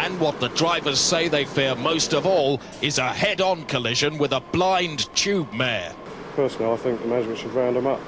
And what the drivers say they fear most of all is a head-on collision with a blind tube mare. Personally, I think the management should round him up.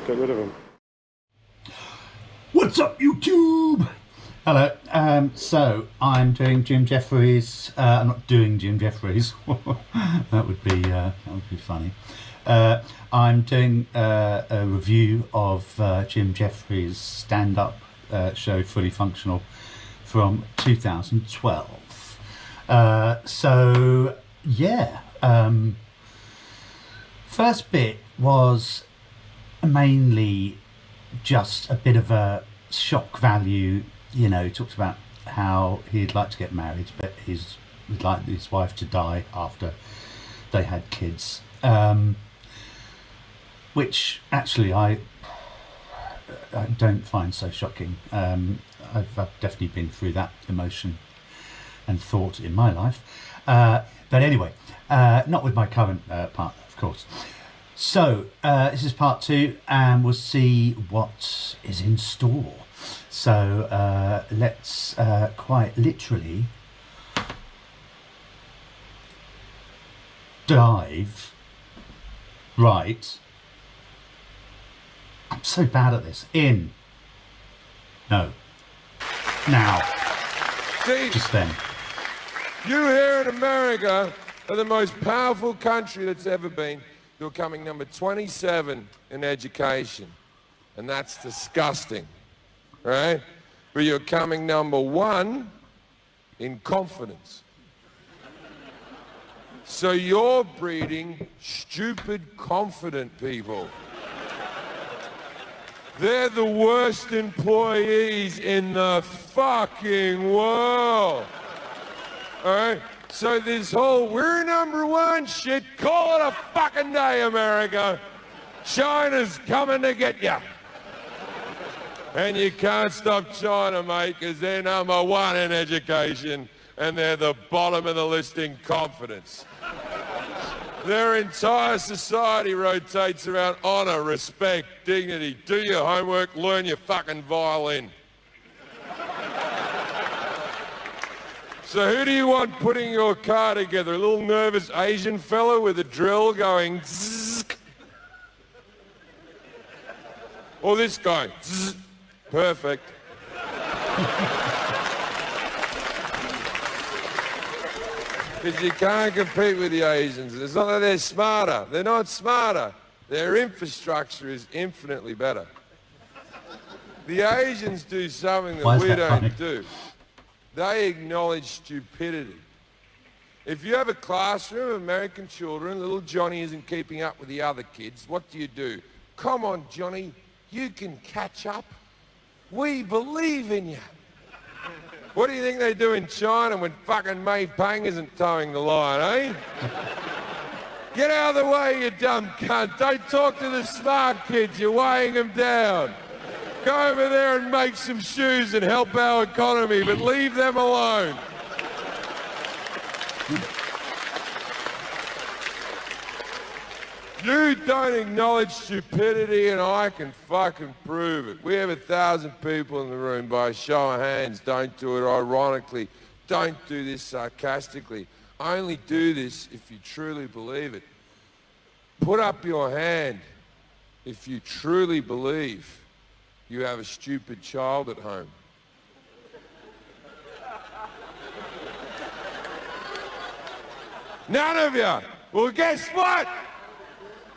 Get rid of him. What's up, YouTube? Hello. So I'm doing Jim Jefferies. I'm not doing Jim Jefferies. that would be funny. I'm doing a review of Jim Jefferies' stand-up show, Fully Functional, from 2012. So yeah. First bit was mainly just a bit of a shock value. You know, he talks about how he'd like to get married, but he'd like his wife to die after they had kids, which actually I don't find so shocking. I've definitely been through that emotion and thought in my life, but anyway, not with my current partner, of course. So this is part 2, and we'll see what is in store. So let's quite literally dive right. I'm so bad at this. In. No. Now. See, just then. You here in America are the most powerful country that's ever been. You're coming number 27 in education, and that's disgusting, right? But you're coming number 1 in confidence. So you're breeding stupid, confident people. They're the worst employees in the fucking world, all right? So this whole we're number 1 shit, call it a fucking day, America. China's coming to get you. And you can't stop China, mate, because they're number 1 in education and they're the bottom of the list in confidence. Their entire society rotates around honor, respect, dignity. Do your homework, learn your fucking violin. So who do you want putting your car together? A little nervous Asian fella with a drill going zzz? Or this guy? Zzz. Perfect. Because you can't compete with the Asians. It's not that they're smarter. They're not smarter. Their infrastructure is infinitely better. The Asians do something that we don't do. They acknowledge stupidity. If you have a classroom of American children, little Johnny isn't keeping up with the other kids, what do? Come on, Johnny, you can catch up. We believe in you. What do you think they do in China when fucking Mei Pang isn't towing the line, eh? Get out of the way, you dumb cunt. Don't talk to the smart kids, you're weighing them down. Go over there and make some shoes and help our economy, but leave them alone. You don't acknowledge stupidity and I can fucking prove it. We have 1,000 people in the room. By a show of hands, don't do it ironically. Don't do this sarcastically. Only do this if you truly believe it. Put up your hand if you truly believe you have a stupid child at home. None of you. Well, guess what?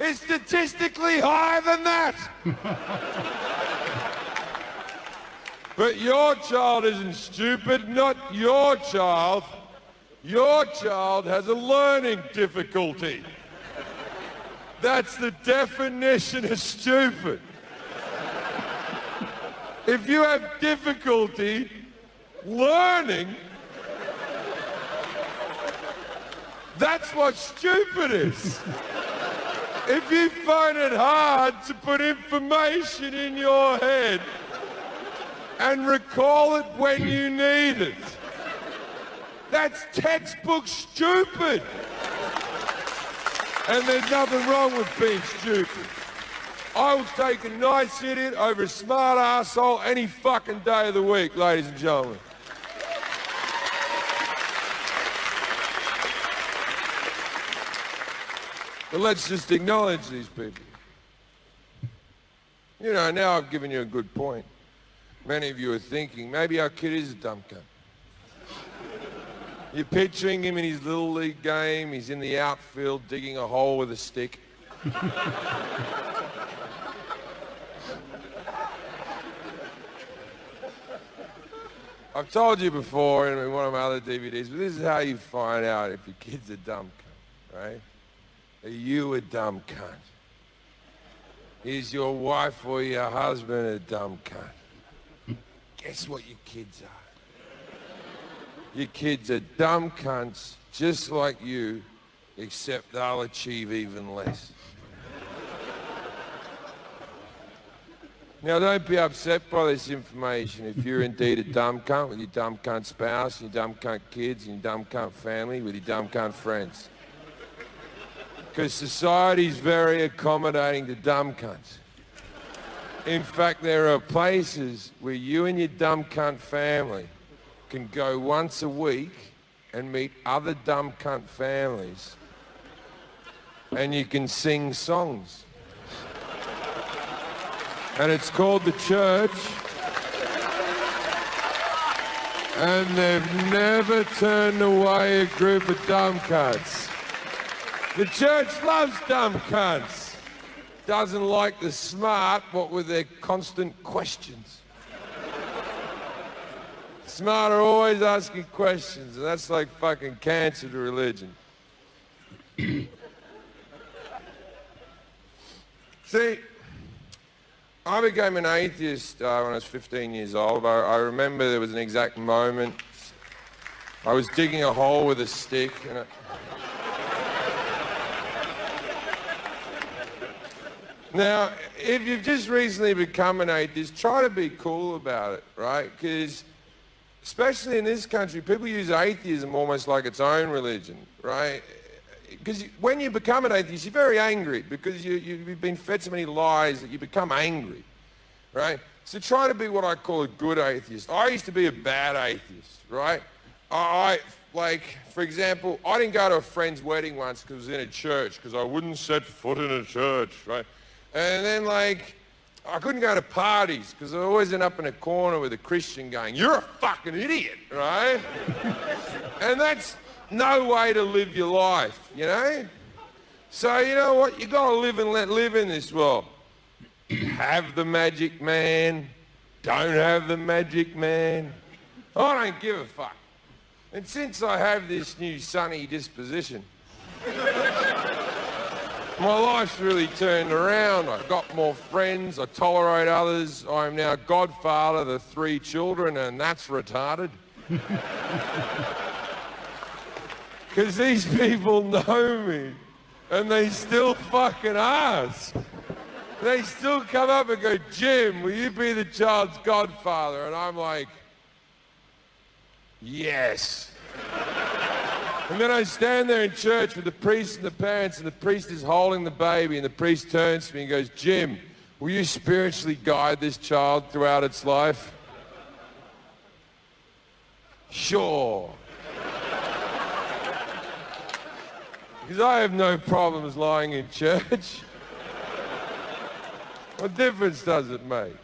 It's statistically higher than that. But your child isn't stupid, not your child. Your child has a learning difficulty. That's the definition of stupid. If you have difficulty learning, that's what stupid is. If you find it hard to put information in your head and recall it when you need it, that's textbook stupid. And there's nothing wrong with being stupid. I will take a nice idiot over a smart arsehole any fucking day of the week, ladies and gentlemen. But let's just acknowledge these people. You know, now I've given you a good point. Many of you are thinking, maybe our kid is a dumb cunt. You're picturing him in his little league game, he's in the outfield digging a hole with a stick. I've told you before in one of my other DVDs, but this is how you find out if your kid's a dumb cunt, right? Are you a dumb cunt? Is your wife or your husband a dumb cunt? Guess what your kids are? Your kids are dumb cunts just like you, except they'll achieve even less. Now, don't be upset by this information if you're indeed a dumb cunt with your dumb cunt spouse, and your dumb cunt kids, and your dumb cunt family, with your dumb cunt friends. Because society's very accommodating to dumb cunts. In fact, there are places where you and your dumb cunt family can go once a week and meet other dumb cunt families, and you can sing songs. And it's called the church. And they've never turned away a group of dumb cunts. The church loves dumb cunts. Doesn't like the smart, what with their constant questions. Smart are always asking questions, and that's like fucking cancer to religion. See, I became an atheist when I was 15 years old. I remember there was an exact moment. I was digging a hole with a stick. And Now, if you've just recently become an atheist, try to be cool about it, right? Because, especially in this country, people use atheism almost like its own religion, right? Because when you become an atheist, you're very angry because you've been fed so many lies that you become angry, right? So try to be what I call a good atheist. I used to be a bad atheist, right? Like, for example, I didn't go to a friend's wedding once because it was in a church because I wouldn't set foot in a church, right? And then, like, I couldn't go to parties because I always end up in a corner with a Christian going, "You're a fucking idiot," right? And that's no way to live your life, you know? So, you know what? You gotta live and let live in this world. Have the magic man, don't have the magic man. I don't give a fuck. And since I have this new sunny disposition, my life's really turned around. I've got more friends, I tolerate others. I'm now godfather to 3 children, and that's retarded. Because these people know me, and they still fucking ask. They still come up and go, "Jim, will you be the child's godfather?" And I'm like, "Yes." And then I stand there in church with the priest and the parents, and the priest is holding the baby, and the priest turns to me and goes, "Jim, will you spiritually guide this child throughout its life?" Sure. Because I have no problems lying in church. What difference does it make?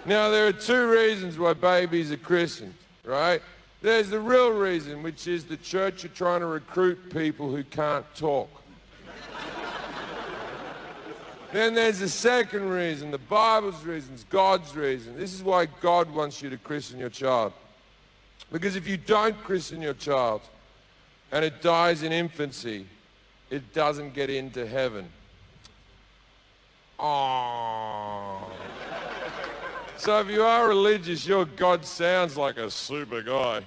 Now, there are 2 reasons why babies are christened, right? There's the real reason, which is the church are trying to recruit people who can't talk. Then there's the second reason, the Bible's reason, God's reason. This is why God wants you to christen your child. Because if you don't christen your child and it dies in infancy, it doesn't get into heaven. Aww. So if you are religious, your God sounds like a super guy.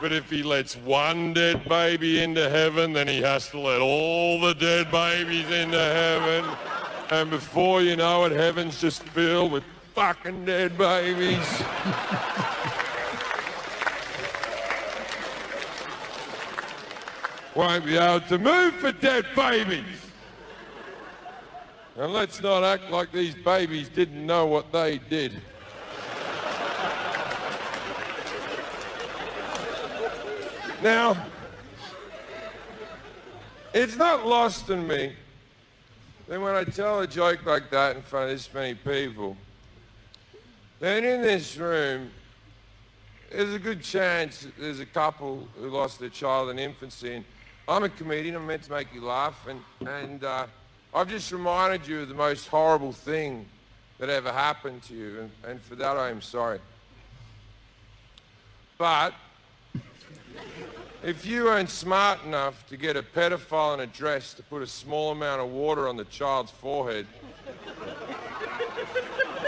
But if he lets one dead baby into heaven, then he has to let all the dead babies into heaven. And before you know it, heaven's just filled with fucking dead babies. Won't be able to move for dead babies. And let's not act like these babies didn't know what they did. Now, It's not lost on me that when I tell a joke like that in front of this many people, then in this room, there's a good chance that there's a couple who lost their child in infancy. And I'm a comedian, I'm meant to make you laugh, and I've just reminded you of the most horrible thing that ever happened to you, and for that I am sorry. But if you weren't smart enough to get a pedophile in a dress to put a small amount of water on the child's forehead,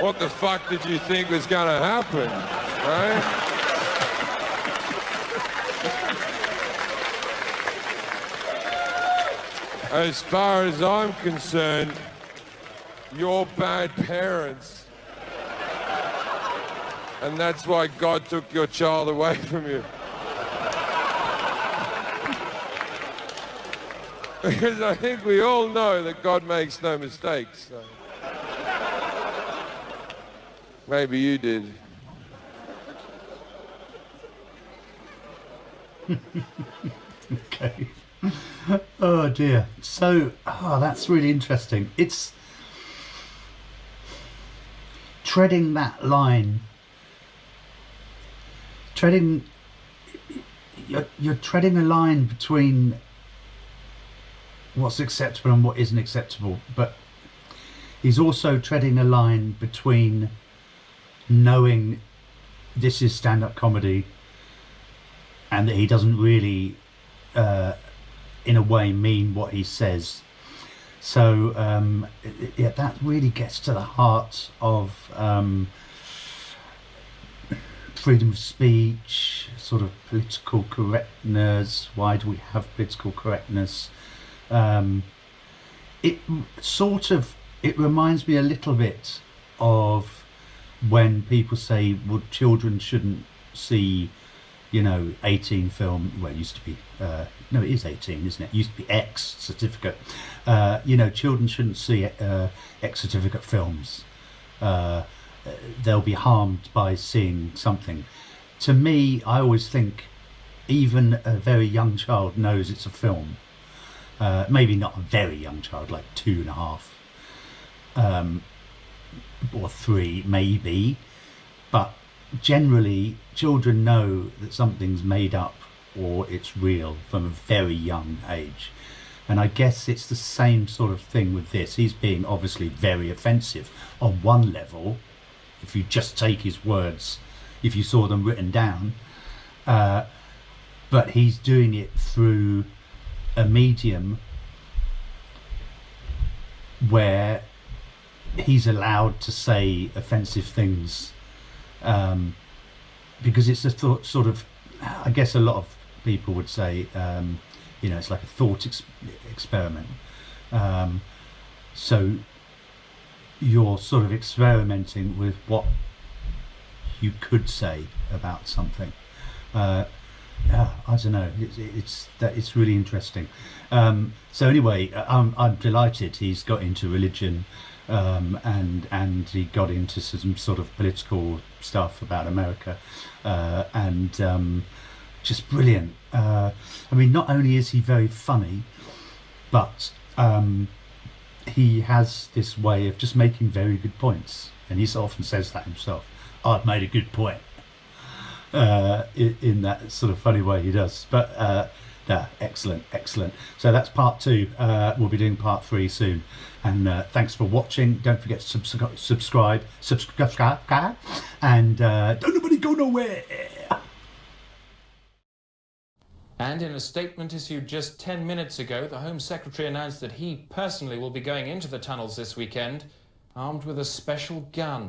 what the fuck did you think was going to happen, right? As far as I'm concerned, you're bad parents. And that's why God took your child away from you. Because I think we all know that God makes no mistakes. So. Maybe you did. Okay. Oh dear. So, that's really interesting. It's treading that line. You're treading a line between what's acceptable and what isn't acceptable, but he's also treading a line between knowing this is stand-up comedy and that he doesn't really in a way mean what he says. So yeah, that really gets to the heart of freedom of speech, sort of political correctness. Why do we have political correctness? It reminds me a little bit of when people say, well, children shouldn't see, 18 film. Well, it used to be no, it is 18, isn't it? It used to be X certificate. Children shouldn't see X certificate films. They'll be harmed by seeing something. To me, I always think even a very young child knows it's a film. Maybe not a very young child, like 2.5 or 3 maybe, but generally children know that something's made up or it's real from a very young age. And I guess it's the same sort of thing with this. He's being obviously very offensive on one level, if you just take his words, if you saw them written down, but he's doing it through a medium where he's allowed to say offensive things, because it's a sort of, I guess a lot of people would say, it's like a thought experiment. So you're sort of experimenting with what you could say about something. I don't know. It's really interesting. So anyway, I'm delighted he's got into religion, and he got into some sort of political stuff about America, and just brilliant. Not only is he very funny, but he has this way of just making very good points, and he often says that himself. I've made a good point. In that sort of funny way he does. But excellent. So that's part 2. We'll be doing part 3 soon. And thanks for watching. Don't forget to subscribe, and don't nobody go nowhere. And in a statement issued just 10 minutes ago, the Home Secretary announced that he personally will be going into the tunnels this weekend, armed with a special gun.